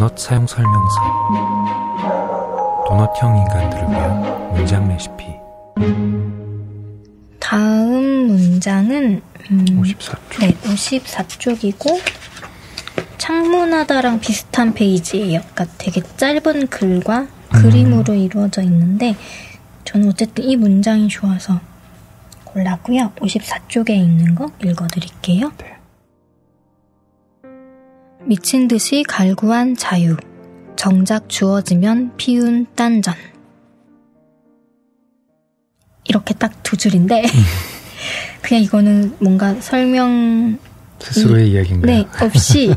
도넛 사용 설명서. 도넛형 인간들을 위한 문장 레시피. 다음 문장은 54쪽. 네, 54쪽이고 창문하다랑 비슷한 페이지예요. 그러니까 되게 짧은 글과 그림으로 이루어져 있는데 저는 어쨌든 이 문장이 좋아서 골랐고요. 54쪽에 있는 거 읽어드릴게요. 네. 미친 듯이 갈구한 자유, 정작 주어지면 피운 딴전. 이렇게 딱 두 줄인데 그냥 이거는 뭔가 설명 스스로의 이야기인가요? 네, 없이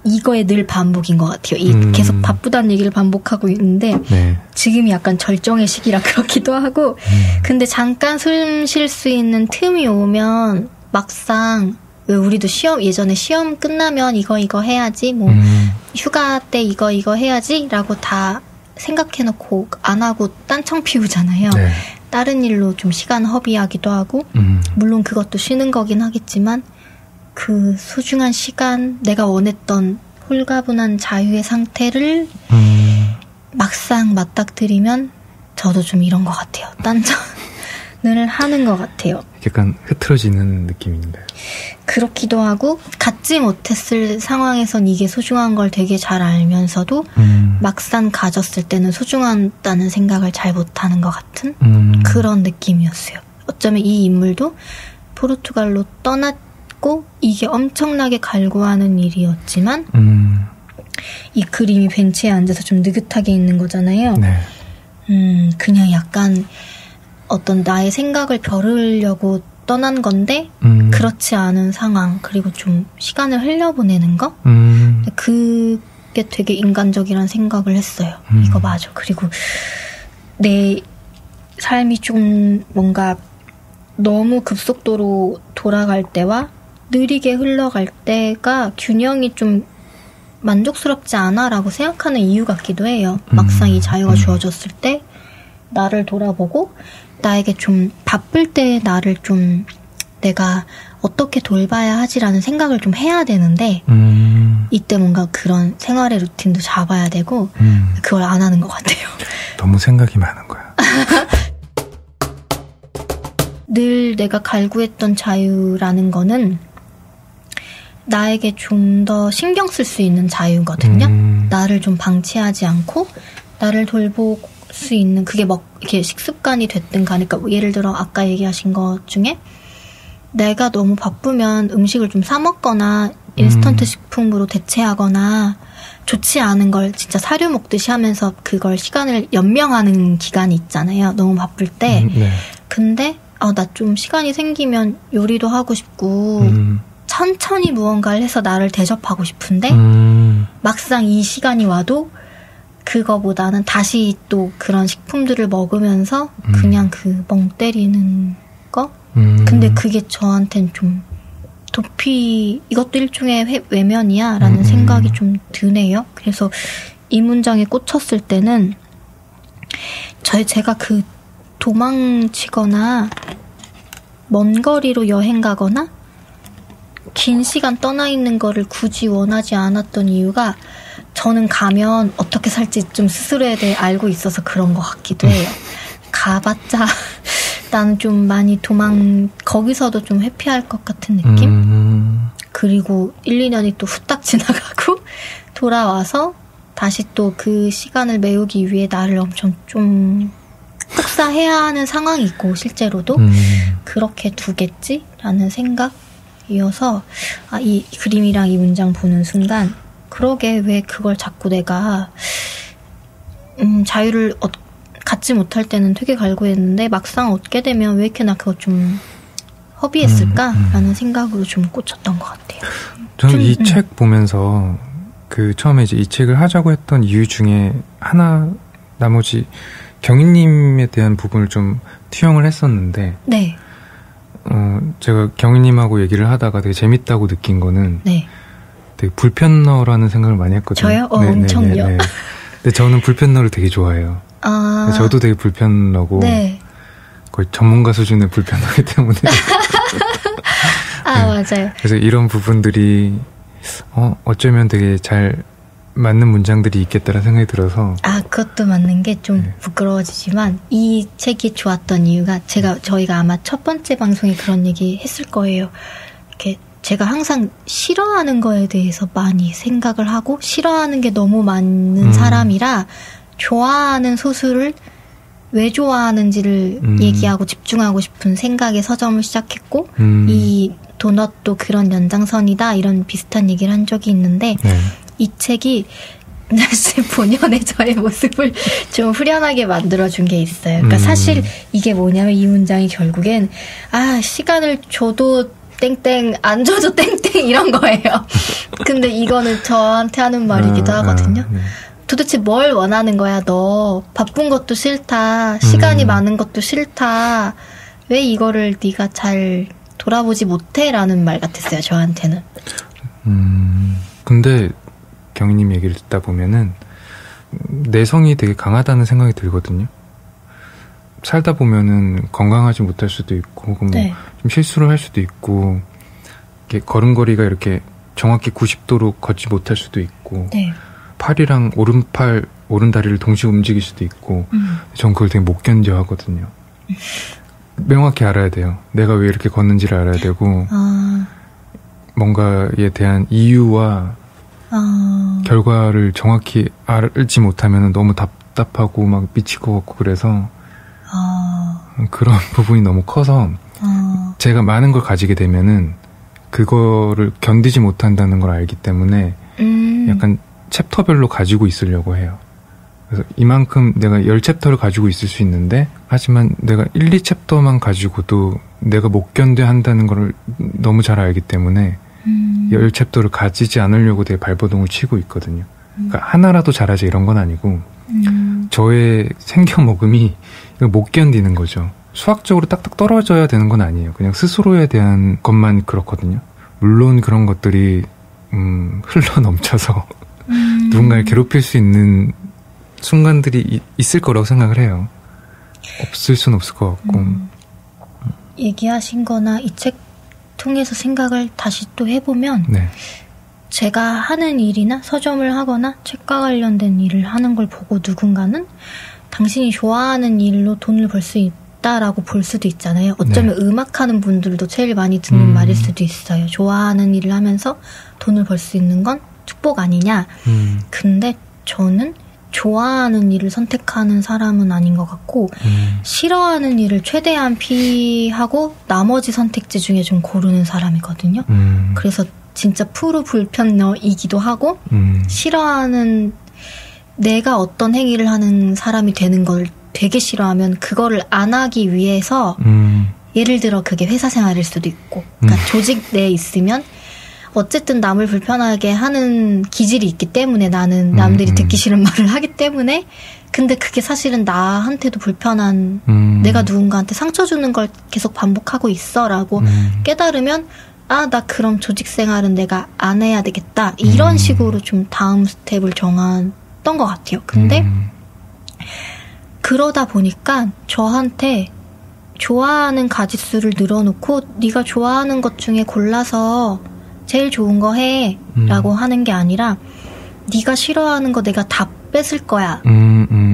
이거에 늘 반복인 것 같아요. 계속 바쁘다는 얘기를 반복하고 있는데 네. 지금이 약간 절정의 시기라 그렇기도 하고 근데 잠깐 숨 쉴 수 있는 틈이 오면 막상 왜 우리도 예전에 시험 끝나면 이거 해야지 뭐 휴가 때 이거 해야지 라고 다 생각해놓고 안 하고 딴청 피우잖아요. 네. 다른 일로 좀 시간 허비하기도 하고 물론 그것도 쉬는 거긴 하겠지만 그 소중한 시간, 내가 원했던 홀가분한 자유의 상태를 막상 맞닥뜨리면 저도 좀 이런 것 같아요. 딴전을 하는 것 같아요. 약간 흐트러지는 느낌인가요? 그렇기도 하고 갖지 못했을 상황에선 이게 소중한 걸 되게 잘 알면서도 막상 가졌을 때는 소중하다는 생각을 잘 못하는 것 같은 그런 느낌이었어요. 어쩌면 이 인물도 포르투갈로 떠났고 이게 엄청나게 갈구하는 일이었지만 이 그림이 벤치에 앉아서 좀 느긋하게 있는 거잖아요. 네. 그냥 약간 어떤 나의 생각을 벼르려고 떠난 건데 그렇지 않은 상황 그리고 좀 시간을 흘려보내는 거 그게 되게 인간적이란 생각을 했어요. 이거 맞아. 그리고 내 삶이 좀 뭔가 너무 급속도로 돌아갈 때와 느리게 흘러갈 때가 균형이 좀 만족스럽지 않아라고 생각하는 이유 같기도 해요. 막상 이 자유가 주어졌을 때 나를 돌아보고 나에게 좀 바쁠 때 나를 좀 내가 어떻게 돌봐야 하지라는 생각을 좀 해야 되는데 이때 뭔가 그런 생활의 루틴도 잡아야 되고 그걸 안 하는 것 같아요. 너무 생각이 많은 거야. 늘 내가 갈구했던 자유라는 거는 나에게 좀 더 신경 쓸 수 있는 자유거든요. 나를 좀 방치하지 않고 나를 돌볼 수 있는 그게 뭐 이렇게 식습관이 됐든 간에 그러니까 예를 들어 아까 얘기하신 것 중에 내가 너무 바쁘면 음식을 좀 사 먹거나 인스턴트 식품으로 대체하거나 좋지 않은 걸 진짜 사료 먹듯이 하면서 그걸 시간을 연명하는 기간이 있잖아요. 너무 바쁠 때. 네. 근데 나 좀 시간이 생기면 요리도 하고 싶고 천천히 무언가를 해서 나를 대접하고 싶은데 막상 이 시간이 와도 그거보다는 다시 또 그런 식품들을 먹으면서 그냥 그 멍 때리는 거? 근데 그게 저한텐 좀 이것도 일종의 외면이야 라는 생각이 좀 드네요. 그래서 이 문장에 꽂혔을 때는 제가 그 도망치거나 먼 거리로 여행 가거나 긴 시간 떠나 있는 거를 굳이 원하지 않았던 이유가 저는 가면 어떻게 살지 좀 스스로에 대해 알고 있어서 그런 것 같기도 해요. 가봤자 나는 좀 많이 거기서도 좀 회피할 것 같은 느낌? 그리고 1, 2년이 또 후딱 지나가고 돌아와서 다시 또 그 시간을 메우기 위해 나를 엄청 좀 혹사해야 하는 상황이 있고 실제로도 그렇게 두겠지라는 생각이어서 이 그림이랑 이 문장 보는 순간 그러게 왜 그걸 자꾸 내가 자유를 갖지 못할 때는 되게 갈구했는데 막상 얻게 되면 왜 이렇게 나 그거 좀 허비했을까라는 생각으로 좀 꽂혔던 것 같아요. 저는 이 책 보면서 처음에 이제 이 책을 하자고 했던 이유 중에 하나 나머지 경희님에 대한 부분을 좀 투영을 했었는데 네. 제가 경희님하고 얘기를 하다가 되게 재밌다고 느낀 거는 네. 되게 불편러라는 생각을 많이 했거든요. 저요? 엄청요. 근데 저는 불편러를 되게 좋아해요. 저도 되게 불편러고 네. 거의 전문가 수준의 불편러이기 때문에 네. 맞아요. 그래서 이런 부분들이 어쩌면 되게 잘 맞는 문장들이 있겠다라는 생각이 들어서. 그것도 맞는 게 좀 부끄러워지지만 이 책이 좋았던 이유가 저희가 아마 첫 번째 방송에 그런 얘기 했을 거예요. 이렇게 제가 항상 싫어하는 거에 대해서 많이 생각을 하고 싫어하는 게 너무 많은 사람이라 좋아하는 소설을 왜 좋아하는지를 얘기하고 집중하고 싶은 생각에 서점을 시작했고 이 도넛도 그런 연장선이다 이런 비슷한 얘기를 한 적이 있는데 이 책이 사실 본연의 저의 모습을 좀 후련하게 만들어준 게 있어요. 그러니까 사실 이게 뭐냐면 이 문장이 결국엔 시간을 줘도 땡땡 안 줘도 땡땡 이런 거예요. 근데 이거는 저한테 하는 말이기도 하거든요. 도대체 뭘 원하는 거야? 너 바쁜 것도 싫다. 시간이 많은 것도 싫다. 왜 이거를 네가 잘 돌아보지 못해? 라는 말 같았어요. 저한테는. 근데 경희님 얘기를 듣다 보면은 내성이 되게 강하다는 생각이 들거든요. 살다 보면은 건강하지 못할 수도 있고 혹은 좀 실수를 할 수도 있고 이렇게 걸음걸이가 이렇게 정확히 90도로 걷지 못할 수도 있고 팔이랑 오른팔, 오른다리를 동시에 움직일 수도 있고 전 그걸 되게 못 견뎌 하거든요. 명확히 알아야 돼요. 내가 왜 이렇게 걷는지를 알아야 되고 뭔가에 대한 이유와 결과를 정확히 알지 못하면 너무 답답하고 막 미칠 것 같고 그래서 그런 부분이 너무 커서 제가 많은 걸 가지게 되면은 그거를 견디지 못한다는 걸 알기 때문에 약간 챕터별로 가지고 있으려고 해요. 그래서 이만큼 내가 10챕터를 가지고 있을 수 있는데 하지만 내가 1, 2챕터만 가지고도 내가 못 견뎌야 한다는 걸 너무 잘 알기 때문에 10챕터를 가지지 않으려고 되게 발버둥을 치고 있거든요. 그러니까 하나라도 잘하자 이런 건 아니고 저의 생겨먹음이 못 견디는 거죠. 수학적으로 딱딱 떨어져야 되는 건 아니에요. 그냥 스스로에 대한 것만 그렇거든요. 물론 그런 것들이 흘러 넘쳐서 누군가를 괴롭힐 수 있는 순간들이 있을 거라고 생각을 해요. 없을 순 없을 것 같고. 얘기하신 거나 이 책 통해서 생각을 다시 또 해보면 제가 하는 일이나 서점을 하거나 책과 관련된 일을 하는 걸 보고 누군가는 당신이 좋아하는 일로 돈을 벌 수 있다라고 볼 수도 있잖아요. 어쩌면 음악하는 분들도 제일 많이 듣는 말일 수도 있어요. 좋아하는 일을 하면서 돈을 벌 수 있는 건 축복 아니냐. 근데 저는 좋아하는 일을 선택하는 사람은 아닌 것 같고 싫어하는 일을 최대한 피하고 나머지 선택지 중에 좀 고르는 사람이거든요. 그래서 진짜 프로 불편러이기도 하고 싫어하는 내가 어떤 행위를 하는 사람이 되는 걸 되게 싫어하면 그거를 안 하기 위해서 예를 들어 그게 회사 생활일 수도 있고 그러니까 조직 내에 있으면 어쨌든 남을 불편하게 하는 기질이 있기 때문에 나는 남들이 듣기 싫은 말을 하기 때문에 근데 그게 사실은 나한테도 불편한 내가 누군가한테 상처 주는 걸 계속 반복하고 있어라고 깨달으면 나 그럼 조직 생활은 내가 안 해야 되겠다 이런 식으로 좀 다음 스텝을 정했던 것 같아요. 근데 그러다 보니까 저한테 좋아하는 가짓수를 늘어놓고 네가 좋아하는 것 중에 골라서 제일 좋은 거 해 라고 하는 게 아니라 네가 싫어하는 거 내가 다 뺏을 거야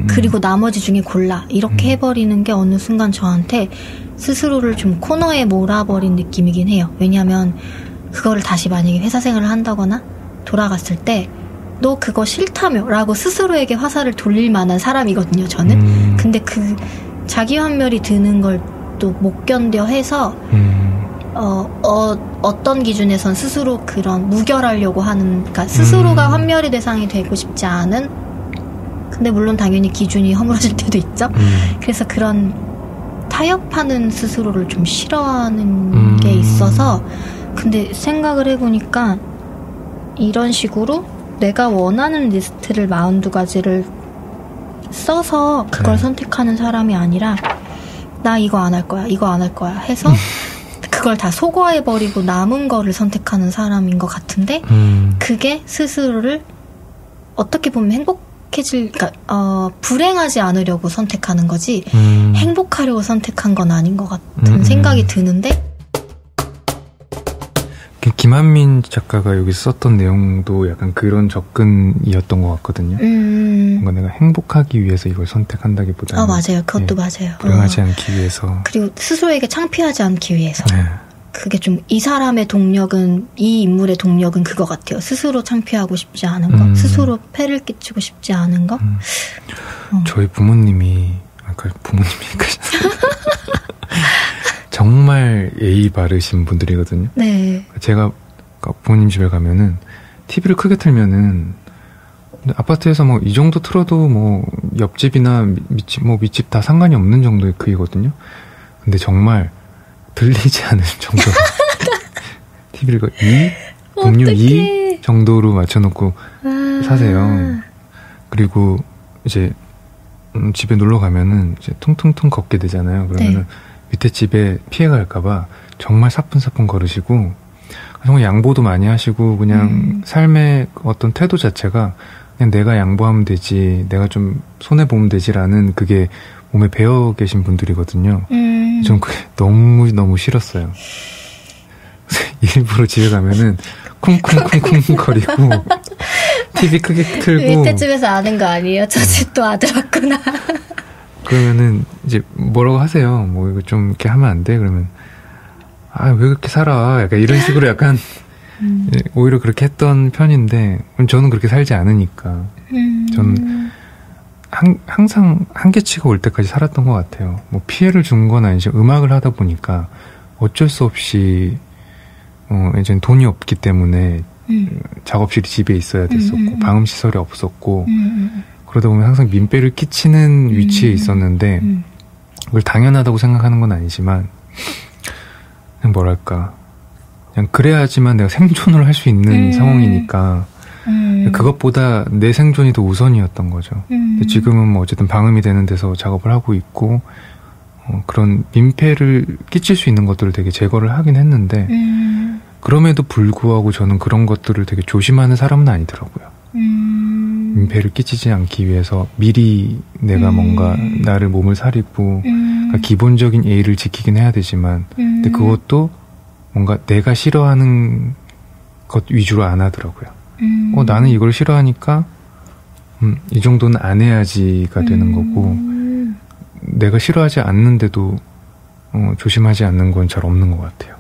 그리고 나머지 중에 골라 이렇게 해버리는 게 어느 순간 저한테 스스로를 좀 코너에 몰아버린 느낌이긴 해요. 왜냐하면 그거를 다시 만약에 회사 생활을 한다거나 돌아갔을 때 너 그거 싫다며 라고 스스로에게 화살을 돌릴 만한 사람이거든요. 저는 근데 그 자기 환멸이 드는 걸 또 못 견뎌 해서 어떤 기준에선 스스로 그런 무결하려고 하는, 그러니까 스스로가 환멸의 대상이 되고 싶지 않은, 근데 물론 당연히 기준이 허물어질 때도 있죠. 그래서 그런 타협하는 스스로를 좀 싫어하는 게 있어서, 근데 생각을 해보니까 이런 식으로 내가 원하는 리스트를 42가지를 써서 그걸 선택하는 사람이 아니라 나 이거 안 할 거야, 이거 안 할 거야 해서 그걸 다 소거해버리고 남은 거를 선택하는 사람인 것 같은데 그게 스스로를 어떻게 보면 그러니까 불행하지 않으려고 선택하는 거지 행복하려고 선택한 건 아닌 것 같은 생각이 드는데 김한민 작가가 여기 썼던 내용도 약간 그런 접근이었던 것 같거든요. 뭔가 내가 행복하기 위해서 이걸 선택한다기보다는 맞아요. 그것도 맞아요. 불행하지 않기 위해서. 그리고 스스로에게 창피하지 않기 위해서. 네. 그게 좀 이 사람의 동력은, 이 인물의 동력은 그거 같아요. 스스로 창피하고 싶지 않은 거, 스스로 폐를 끼치고 싶지 않은 거. 저희 부모님이 정말 예의 바르신 분들이거든요. 네. 제가 부모님 집에 가면은 TV를 크게 틀면은 아파트에서 뭐 이 정도 틀어도 뭐 옆집이나 밑집 다 상관이 없는 정도의 크기거든요. 근데 정말 들리지 않을 정도로 TV를 공유 2 정도로 맞춰놓고 사세요. 그리고 이제 집에 놀러 가면은 이제 퉁퉁퉁 걷게 되잖아요. 그러면은 밑에 집에 피해갈까봐 정말 사뿐사뿐 걸으시고 정말 양보도 많이 하시고 그냥 삶의 어떤 태도 자체가 그냥 내가 양보하면 되지, 내가 좀 손해보면 되지라는 그게 몸에 배어 계신 분들이거든요. 전 그게 너무 싫었어요. 일부러 집에 가면은 쿵쿵쿵쿵 거리고 TV 크게 틀고. 밑에 집에서 아는 거 아니에요? 저 집도 아들 왔구나. 그러면은 이제 뭐라고 하세요. 뭐 이거 좀 이렇게 하면 안 돼? 그러면 왜 그렇게 살아? 약간 이런 식으로 약간 오히려 그렇게 했던 편인데 저는 그렇게 살지 않으니까 저는 항상 한계치가 올 때까지 살았던 것 같아요. 뭐 피해를 준 건 아니지만 음악을 하다 보니까 어쩔 수 없이 이제 돈이 없기 때문에 작업실이 집에 있어야 됐었고 방음시설이 없었고 그러다 보면 항상 민폐를 끼치는 위치에 있었는데 그걸 당연하다고 생각하는 건 아니지만 그냥 뭐랄까 그냥 그래야지만 내가 생존을 할 수 있는 상황이니까 그것보다 내 생존이 더 우선이었던 거죠. 근데 지금은 뭐 어쨌든 방음이 되는 데서 작업을 하고 있고 그런 민폐를 끼칠 수 있는 것들을 되게 제거를 하긴 했는데 그럼에도 불구하고 저는 그런 것들을 되게 조심하는 사람은 아니더라고요. 민폐를 끼치지 않기 위해서 미리 내가 뭔가 나를 몸을 사리고 그러니까 기본적인 예의를 지키긴 해야 되지만 근데 그것도 뭔가 내가 싫어하는 것 위주로 안 하더라고요. 나는 이걸 싫어하니까 이 정도는 안 해야지가 되는 거고 내가 싫어하지 않는데도 조심하지 않는 건 잘 없는 것 같아요.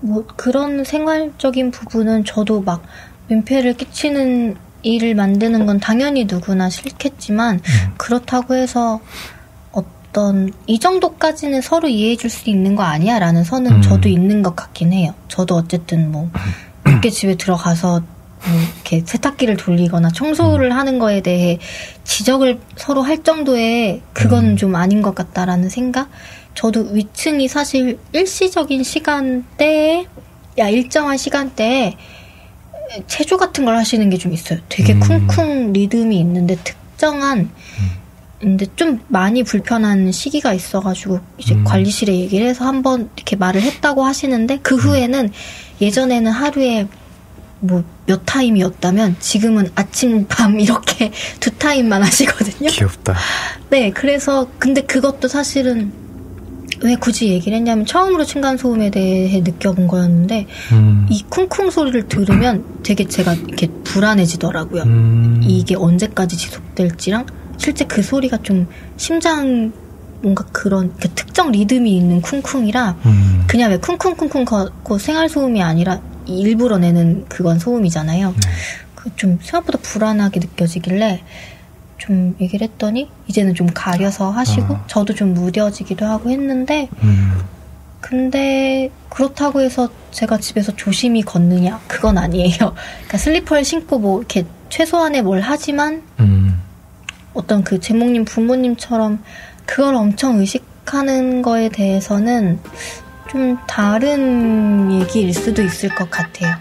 뭐 그런 생활적인 부분은 저도 막 민폐를 끼치는 일을 만드는 건 당연히 누구나 싫겠지만 그렇다고 해서 어떤 이 정도까지는 서로 이해해 줄 수 있는 거 아니야 라는 선은 저도 있는 것 같긴 해요. 저도 어쨌든 뭐 늦게 집에 들어가서 이렇게 세탁기를 돌리거나 청소를 하는 거에 대해 지적을 서로 할 정도의 그건 좀 아닌 것 같다라는 생각? 저도 위층이 사실 일시적인 시간대에 일정한 시간대에 체조 같은 걸 하시는 게 좀 있어요. 되게 쿵쿵 리듬이 있는데 특정한 근데 좀 많이 불편한 시기가 있어가지고 이제 관리실에 얘기를 해서 한번 이렇게 말을 했다고 하시는데 그 후에는 예전에는 하루에 뭐 몇 타임이었다면 지금은 아침 밤 이렇게 2타임만 하시거든요. 귀엽다. 네, 그래서 근데 그것도 사실은 왜 굳이 얘기를 했냐면 처음으로 층간소음에 대해 느껴본 거였는데 이 쿵쿵 소리를 들으면 되게 제가 이렇게 불안해지더라고요. 이게 언제까지 지속될지랑 실제 그 소리가 좀 심장 뭔가 그런 특정 리듬이 있는 쿵쿵이라 그냥 왜 쿵쿵쿵쿵 거 생활소음이 아니라 일부러 내는 그건 소음이잖아요. 그 좀 생각보다 불안하게 느껴지길래 좀 얘기를 했더니 이제는 좀 가려서 하시고 저도 좀 무뎌지기도 하고 했는데 근데 그렇다고 해서 제가 집에서 조심히 걷느냐 그건 아니에요. 그러니까 슬리퍼를 신고 뭐 이렇게 최소한의 뭘 하지만 어떤 그 제목님 부모님처럼 그걸 엄청 의식하는 거에 대해서는 좀 다른 얘기일 수도 있을 것 같아요.